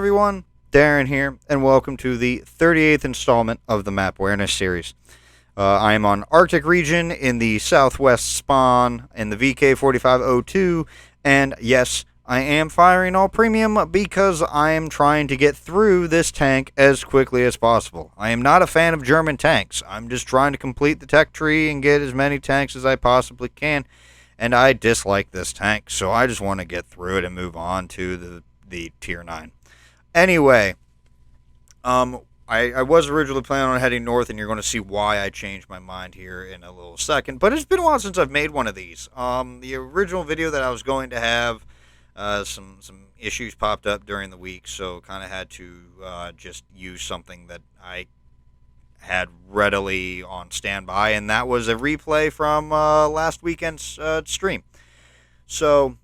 everyone, Darren here, and welcome to the 38th installment of the Map Awareness series. I am on Arctic region in the southwest spawn in the VK4502, and yes, I am firing all premium because I am trying to get through this tank as quickly as possible. I am not a fan of German tanks. I'm just trying to complete the tech tree and get as many tanks as I possibly can, and I dislike this tank, so I just want to get through it and move on to the tier 9. Anyway, I was originally planning on heading north, and you're going to see why I changed my mind here in a little second. But it's been a while since I've made one of these. The original video that I was going to have, some issues popped up during the week, so kind of had to just use something that I had readily on standby, and that was a replay from last weekend's stream. So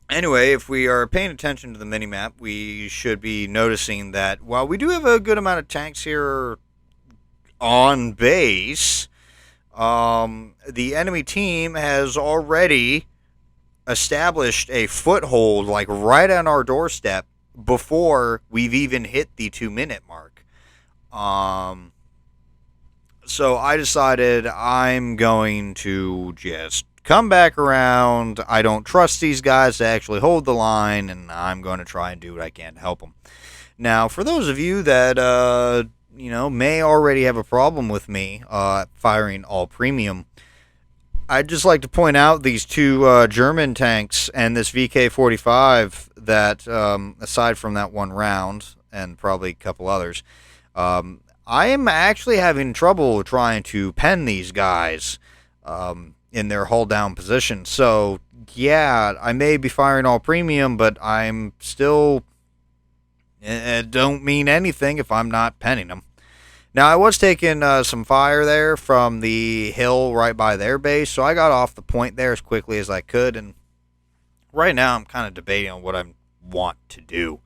anyway, if we are paying attention to the minimap, we should be noticing that while we do have a good amount of tanks here on base, the enemy team has already established a foothold, like right on our doorstep, before we've even hit the 2-minute mark. So I decided I'm going to just come back around. I don't trust these guys to actually hold the line, and I'm going to try and do what I can to help them. Now, for those of you that, may already have a problem with me firing all premium, I'd just like to point out these two German tanks and this VK45 that, aside from that one round, and probably a couple others, I am actually having trouble trying to pen these guys in their hull down position. So, yeah, I may be firing all premium, but I'm still... It don't mean anything if I'm not penning them. Now, I was taking some fire there from the hill right by their base, so I got off the point there as quickly as I could, and right now I'm kind of debating on what I want to do.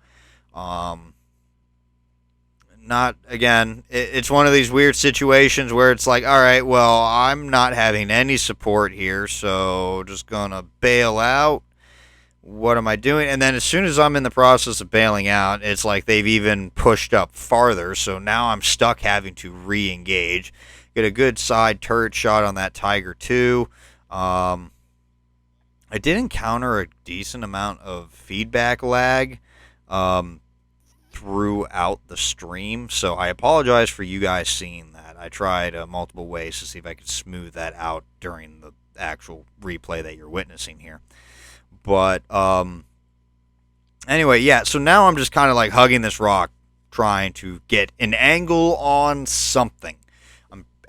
It's one of these weird situations where it's like, all right, well, I'm not having any support here, so just gonna bail out. What am I doing? And then as soon as I'm in the process of bailing out, it's like they've even pushed up farther, so now I'm stuck having to re-engage. Get a good side turret shot on that Tiger 2. I did encounter a decent amount of feedback lag throughout the stream, so I apologize for you guys seeing that. I tried multiple ways to see if I could smooth that out during the actual replay that you're witnessing here. But anyway, yeah, so now I'm just kind of like hugging this rock, trying to get an angle on something.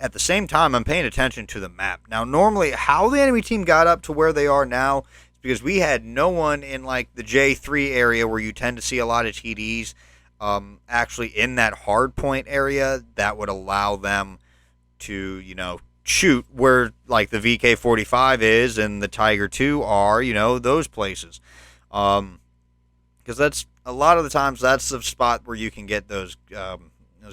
At the same time, I'm paying attention to the map. Now, normally, how the enemy team got up to where they are now is because we had no one in like the J3 area where you tend to see a lot of TDs. Actually in that hard point area that would allow them to, shoot where like the VK45 is and the Tiger 2 are, those places. Because that's a lot of the times that's the spot where you can get those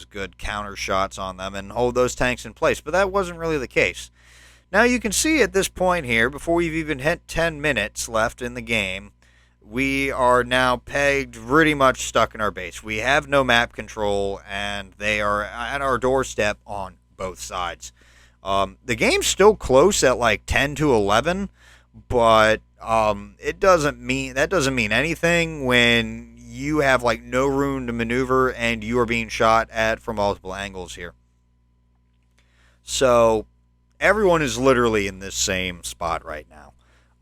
good counter shots on them and hold those tanks in place. But that wasn't really the case. Now you can see at this point here, before we've even hit 10 minutes left in the game, we are now pegged pretty much stuck in our base. We have no map control, and they are at our doorstep on both sides. The game's still close at like 10 to 11, but that doesn't mean anything when you have like no room to maneuver and you are being shot at from multiple angles here. So everyone is literally in this same spot right now.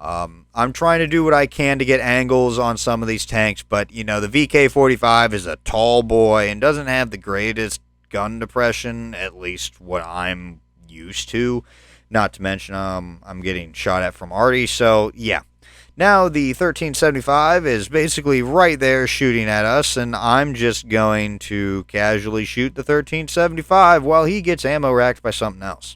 I'm trying to do what I can to get angles on some of these tanks, but, the VK45 is a tall boy and doesn't have the greatest gun depression, at least what I'm used to. Not to mention, I'm getting shot at from arty, so, yeah. Now, the 1375 is basically right there shooting at us, and I'm just going to casually shoot the 1375 while he gets ammo racked by something else.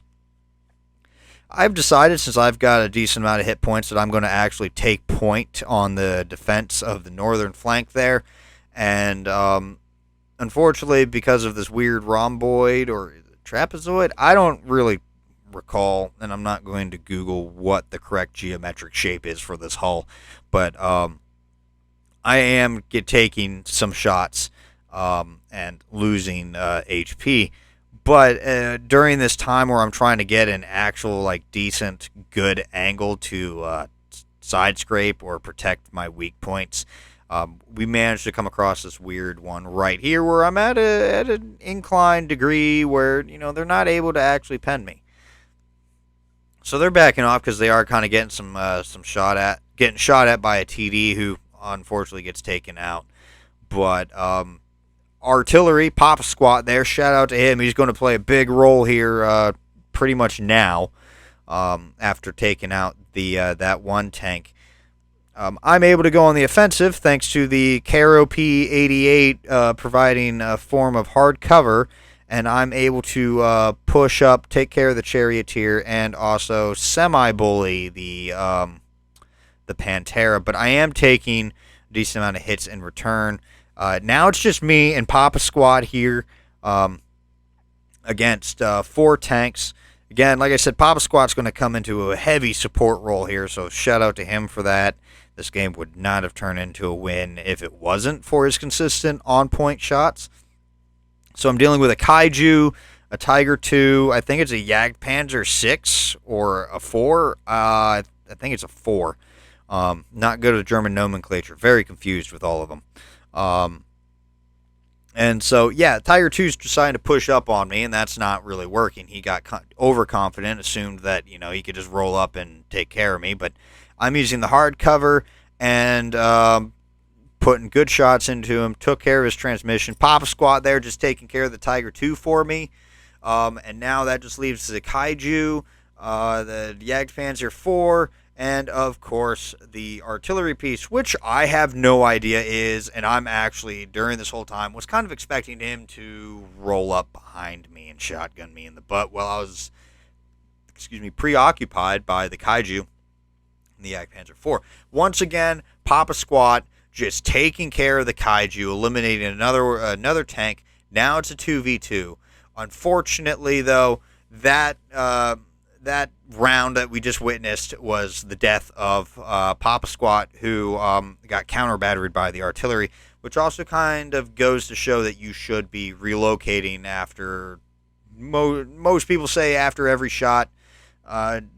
I've decided, since I've got a decent amount of hit points, that I'm going to actually take point on the defense of the northern flank there. And unfortunately, because of this weird rhomboid or trapezoid, I don't really recall, and I'm not going to Google what the correct geometric shape is for this hull. But I am taking some shots and losing HP. But during this time where I'm trying to get an actual like decent good angle to side scrape or protect my weak points, we managed to come across this weird one right here where I'm at an inclined degree where they're not able to actually pen me. So they're backing off because they are kind of getting some getting shot at by a TD who unfortunately gets taken out. But artillery, Papa Squat there. Shout out to him. He's going to play a big role here pretty much now after taking out the that one tank. I'm able to go on the offensive thanks to the Caro P88 providing a form of hard cover, and I'm able to push up, take care of the Charioteer, and also semi-bully the Pantera. But I am taking a decent amount of hits in return. Now it's just me and Papa Squad here against 4 tanks. Again, like I said, Papa Squat's going to come into a heavy support role here, so shout out to him for that. This game would not have turned into a win if it wasn't for his consistent on-point shots. So I'm dealing with a Kaiju, a Tiger 2, I think it's a Jagdpanzer 6 or a 4. I think it's a 4. Not good at German nomenclature. Very confused with all of them. And so, yeah, Tiger 2's deciding to push up on me, and that's not really working. He got overconfident, assumed that, he could just roll up and take care of me. But I'm using the hard cover and putting good shots into him, took care of his transmission. Papa Squat there just taking care of the Tiger 2 for me. And now that just leaves the Kaiju, the Jagdpanzer 4, and, of course, the artillery piece, which I have no idea is, and I'm actually, during this whole time, was kind of expecting him to roll up behind me and shotgun me in the butt while I was, preoccupied by the Kaiju and the Jagdpanzer 4. Once again, Papa Squat just taking care of the Kaiju, eliminating another tank. Now it's a 2v2. Unfortunately, though, that round that we just witnessed was the death of Papa Squat, who got counter-batteried by the artillery, which also kind of goes to show that you should be relocating after, most people say after every shot.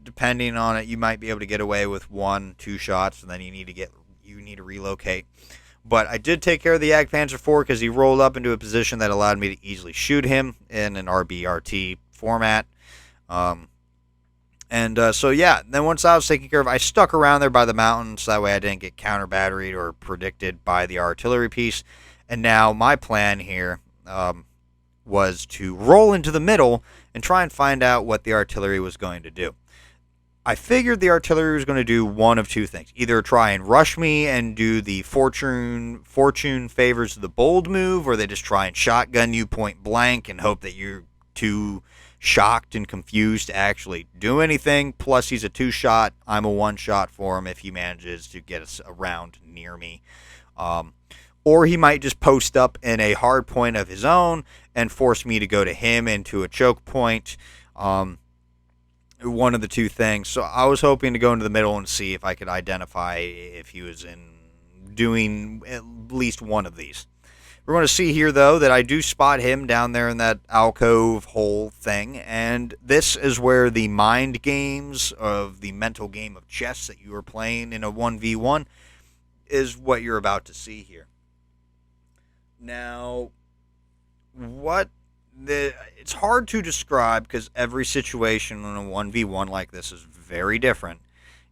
Depending on it, you might be able to get away with 1-2 shots, and then you need to relocate. But I did take care of the Jagdpanzer 4 because he rolled up into a position that allowed me to easily shoot him in an RBRT format. So yeah, then once I was taken care of, I stuck around there by the mountains. That way I didn't get counter-batteried or predicted by the artillery piece. And now my plan here was to roll into the middle and try and find out what the artillery was going to do. I figured the artillery was going to do one of two things. Either try and rush me and do the fortune favors the bold move, or they just try and shotgun you point blank and hope that you're too shocked and confused to actually do anything. Plus, he's a 2-shot. I'm a 1-shot for him if he manages to get us around near me. Or he might just post up in a hard point of his own and force me to go to him into a choke point. One of the two things. So I was hoping to go into the middle and see if I could identify if he was doing at least one of these. We're going to see here, though, that I do spot him down there in that alcove hole thing, and this is where the mind games of the mental game of chess that you are playing in a 1v1 is what you're about to see here. Now, it's hard to describe because every situation in a 1v1 like this is very different,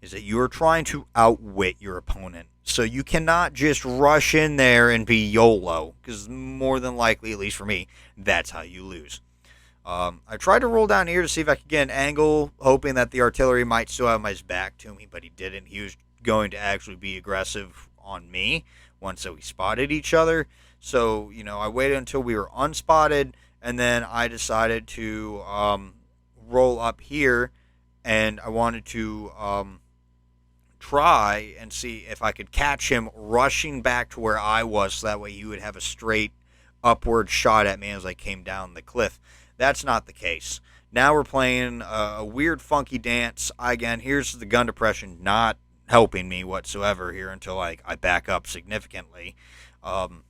is that you are trying to outwit your opponent. So you cannot just rush in there and be YOLO, because more than likely, at least for me, that's how you lose. I tried to roll down here to see if I could get an angle, hoping that the artillery might still have his back to me, but he didn't. He was going to actually be aggressive on me once we spotted each other. So, I waited until we were unspotted, and then I decided to roll up here, and I wanted to try and see if I could catch him rushing back to where I was, so that way he would have a straight upward shot at me as I came down the cliff. That's not the case. Now we're playing a weird funky dance. Again, here's the gun depression not helping me whatsoever here until I back up significantly um,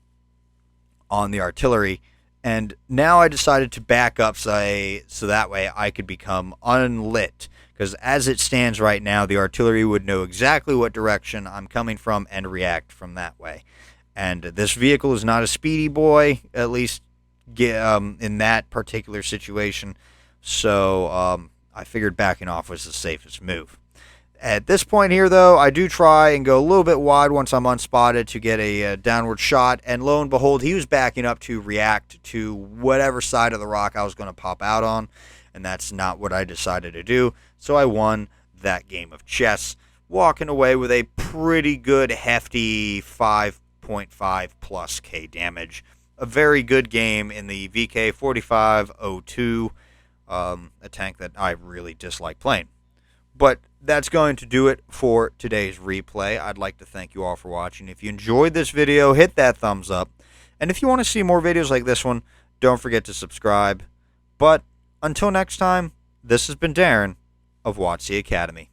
on the artillery. And now I decided to back up so that way I could become unlit. Because as it stands right now, the artillery would know exactly what direction I'm coming from and react from that way. And this vehicle is not a speedy boy, at least in that particular situation. So I figured backing off was the safest move. At this point here, though, I do try and go a little bit wide once I'm unspotted to get a downward shot. And lo and behold, he was backing up to react to whatever side of the rock I was going to pop out on. And that's not what I decided to do. So I won that game of chess, walking away with a pretty good, hefty 5.5 plus K damage. A very good game in the VK 4502, a tank that I really dislike playing. But that's going to do it for today's replay. I'd like to thank you all for watching. If you enjoyed this video, hit that thumbs up. And if you want to see more videos like this one, don't forget to subscribe. But until next time, this has been Darren of WotC Academy.